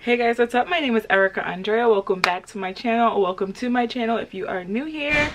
Hey guys, what's up? My name is Erica Andrea. Welcome back to my channel, or welcome to my channel if you are new here.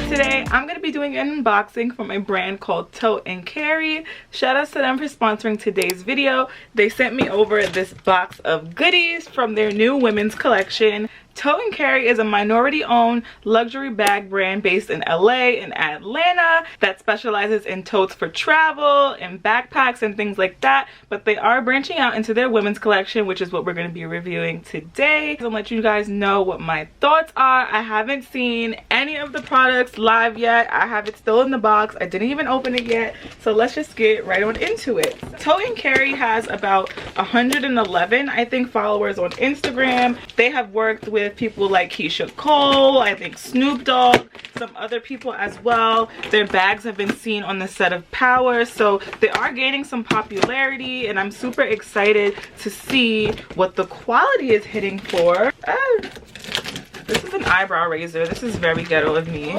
Today I'm going to be doing an unboxing from a brand called TOTE CARRY. Shout out to them for sponsoring today's video. They sent me over this box of goodies from their new women's collection. TOTE CARRY is a minority-owned luxury bag brand based in LA and Atlanta that specializes in totes for travel and backpacks and things like that. But they are branching out into their women's collection, which is what we're going to be reviewing today. So I'll let you guys know what my thoughts are. I haven't seen any of the products live yet. I have it still in the box. I didn't even open it yet. So let's just get right on into it. TOTE CARRY has about 111, I think, followers on Instagram. They have worked with people like Keisha Cole, I think Snoop Dogg, some other people as well. Their bags have been seen on the set of Power, so they are gaining some popularity, and I'm super excited to see what the quality is hitting for. This is an eyebrow razor. This is very ghetto of me.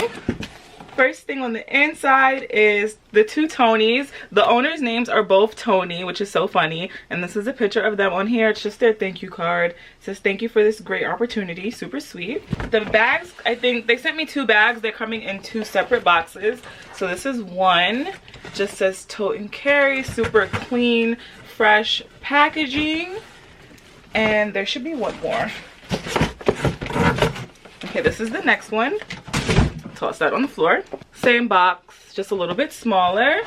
First thing on the inside is the two Tonys. The owners' names are both Tony, which is so funny. And this is a picture of them on here. It's just their thank you card. It says thank you for this great opportunity. Super sweet. The bags, I think they sent me two bags. They're coming in two separate boxes. So this is one. Just says TOTE CARRY. Super clean, fresh packaging. And there should be one more. Okay, this is the next one. Toss that on the floor. Same box, just a little bit smaller.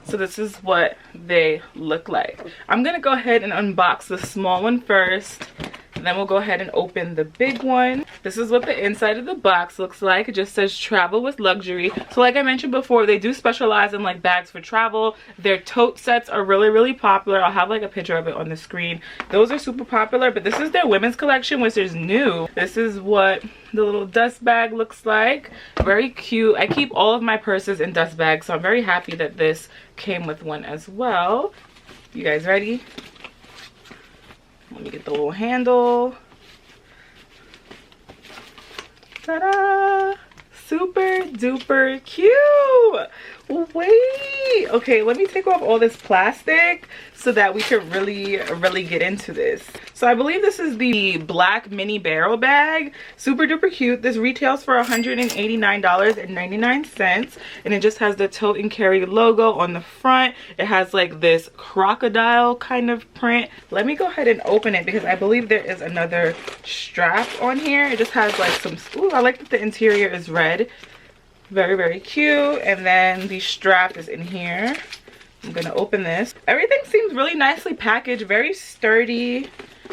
So this is what they look like. I'm gonna go ahead and unbox the small one first, and then we'll go ahead and open the big one. This is what the inside of the box looks like. It just says travel with luxury. So like I mentioned before, they do specialize in like bags for travel. Their tote sets are really popular. I'll have like a picture of it on the screen. Those are super popular, but this is their women's collection, which is new. This is what the little dust bag looks like. Very cute. I keep all of my purses in dust bags, so I'm very happy that this came with one as well. You guys ready? Let me get the little handle. Ta-da! Super duper cute. Wait, okay, let me take off all this plastic so that we can really get into this. So I believe this is the black mini barrel bag. Super duper cute. This retails for $189.99, and it just has the TOTE CARRY logo on the front. It has like this crocodile kind of print. Let me go ahead and open it because I believe there is another strap on here. It just has like some, ooh, I like that the interior is red. Very cute. And then the strap is in here. I'm gonna open this. Everything seems really nicely packaged, very sturdy.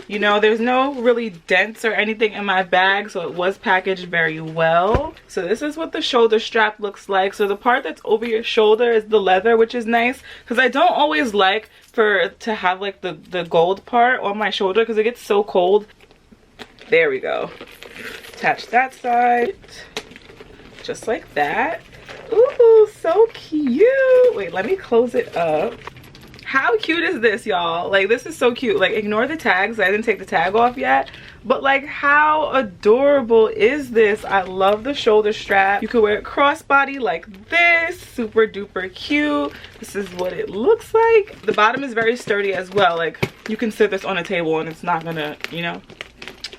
You know, there's no really dents or anything in my bag, so it was packaged very well. So this is what the shoulder strap looks like. So the part that's over your shoulder is the leather, which is nice, because I don't always like to have like the gold part on my shoulder because it gets so cold. There we go. Attach that side. Just like that. Ooh, so cute. Wait, let me close it up. How cute is this, y'all? Like, this is so cute. Like, ignore the tags. I didn't take the tag off yet. But like, how adorable is this? I love the shoulder strap. You could wear it crossbody like this. Super duper cute. This is what it looks like. The bottom is very sturdy as well. Like, you can sit this on a table and it's not gonna, you know.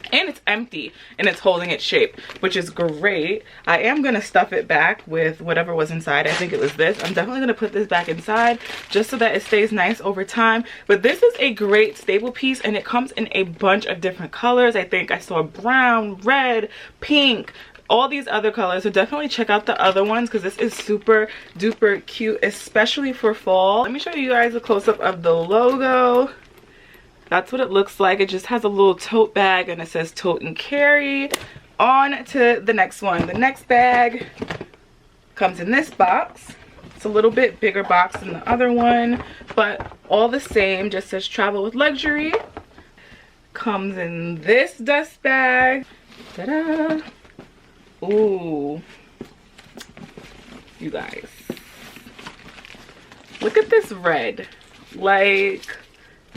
And it's empty and it's holding its shape, which is great. I am gonna stuff it back with whatever was inside. I think it was this. I'm definitely gonna put this back inside just so that it stays nice over time. But this is a great staple piece, and it comes in a bunch of different colors. I think I saw brown, red, pink, all these other colors. So definitely check out the other ones because this is super duper cute, especially for fall. Let me show you guys a close-up of the logo. That's what it looks like. It just has a little tote bag and it says TOTE CARRY. On to the next one. The next bag comes in this box. It's a little bit bigger box than the other one, but all the same, just says travel with luxury. Comes in this dust bag. Ta-da! Ooh. You guys. Look at this red. Like,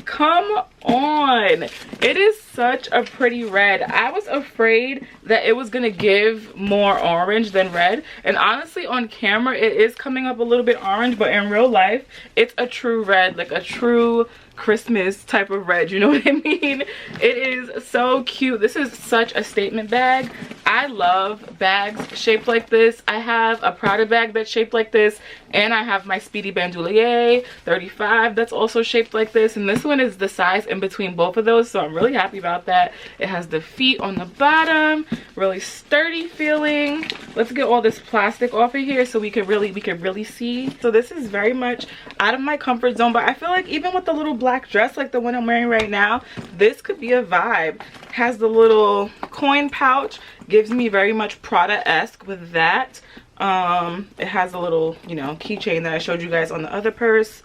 come on, it is such a pretty red. I was afraid that it was gonna give more orange than red, and honestly on camera it is coming up a little bit orange, but in real life it's a true red, like a true Christmas type of red, you know what I mean? It is so cute. This is such a statement bag. I love bags shaped like this. I have a Prada bag that's shaped like this, and I have my Speedy Bandoulier 35 that's also shaped like this, and this one is the size in between both of those, so I'm really happy about that. It has the feet on the bottom, really sturdy feeling. Let's get all this plastic off of here so we can really see. So this is very much out of my comfort zone, but I feel like even with the little black dress like the one I'm wearing right now, this could be a vibe. Has the little coin pouch, gives me very much Prada-esque with that. It has a little, you know, keychain that I showed you guys on the other purse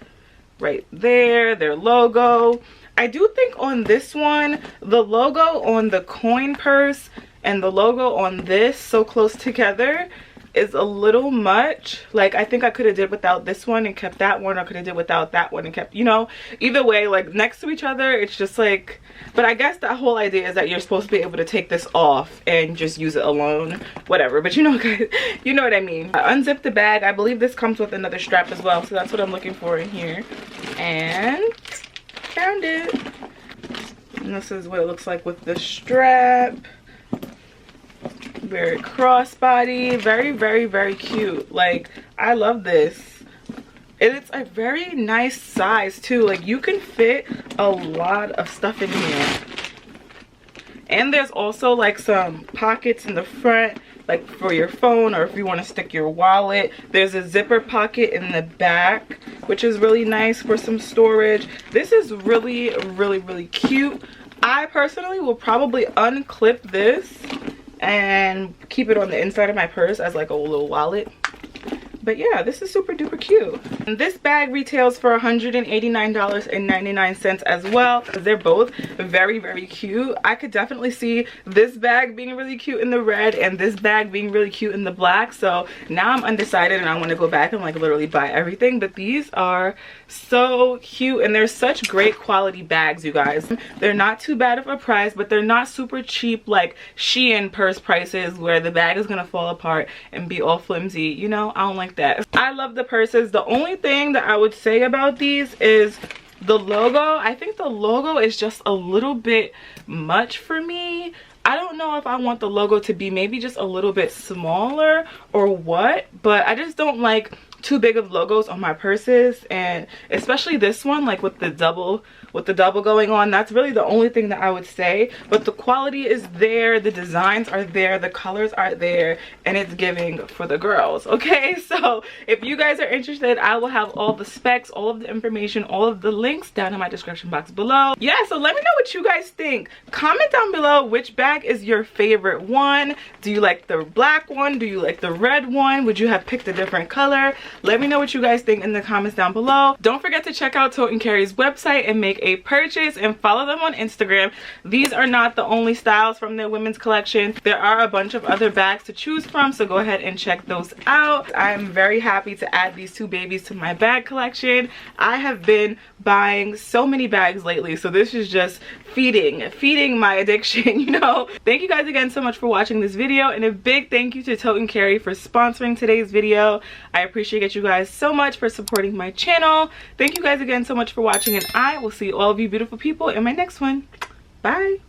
right there, their logo. I do think on this one, the logo on the coin purse and the logo on this so close together is a little much. Like, I think I could have did without this one and kept that one, or could have did without that one and kept, you know, either way, like next to each other, it's just like, but I guess the whole idea is that you're supposed to be able to take this off and just use it alone, whatever. But you know, guys, you know what I mean. I unzipped the bag. I believe this comes with another strap as well, so that's what I'm looking for in here, and found it. And this is what it looks like with the strap. Very crossbody, very cute. Like, I love this. It's a very nice size too. Like, you can fit a lot of stuff in here, and there's also like some pockets in the front, like for your phone, or if you want to stick your wallet. There's a zipper pocket in the back, which is really nice for some storage. This is really cute. I personally will probably unclip this and keep it on the inside of my purse as like a little wallet. But yeah, this is super duper cute. And this bag retails for $189.99 as well. They're both very cute. I could definitely see this bag being really cute in the red and this bag being really cute in the black. So now I'm undecided and I want to go back and like literally buy everything. But these are so cute, and they're such great quality bags, you guys. They're not too bad of a price, but they're not super cheap like Shein purse prices where the bag is gonna fall apart and be all flimsy. You know, I don't like that. I love the purses. The only thing that I would say about these is the logo. I think the logo is just a little bit much for me. I don't know if I want the logo to be maybe just a little bit smaller or what, but I just don't like too big of logos on my purses, and especially this one, like with the double going on. That's really the only thing that I would say. But the quality is there, the designs are there, the colors are there, and it's giving for the girls. Okay, so if you guys are interested, I will have all the specs, all of the information, all of the links down in my description box below. Yeah, so let me know what you guys think. Comment down below which bag is your favorite one. Do you like the black one? Do you like the red one? Would you have picked a different color? Let me know what you guys think in the comments down below. Don't forget to check out Tote & Carry's website and make a purchase, and follow them on Instagram. These are not the only styles from their women's collection. There are a bunch of other bags to choose from, so go ahead and check those out. I'm very happy to add these two babies to my bag collection. I have been buying so many bags lately, so this is just feeding my addiction, you know. Thank you guys again so much for watching this video, and a big thank you to Tote & Carry for sponsoring today's video. I appreciate you guys so much for supporting my channel. Thank you guys again so much for watching, and I will see all of you beautiful people in my next one. Bye.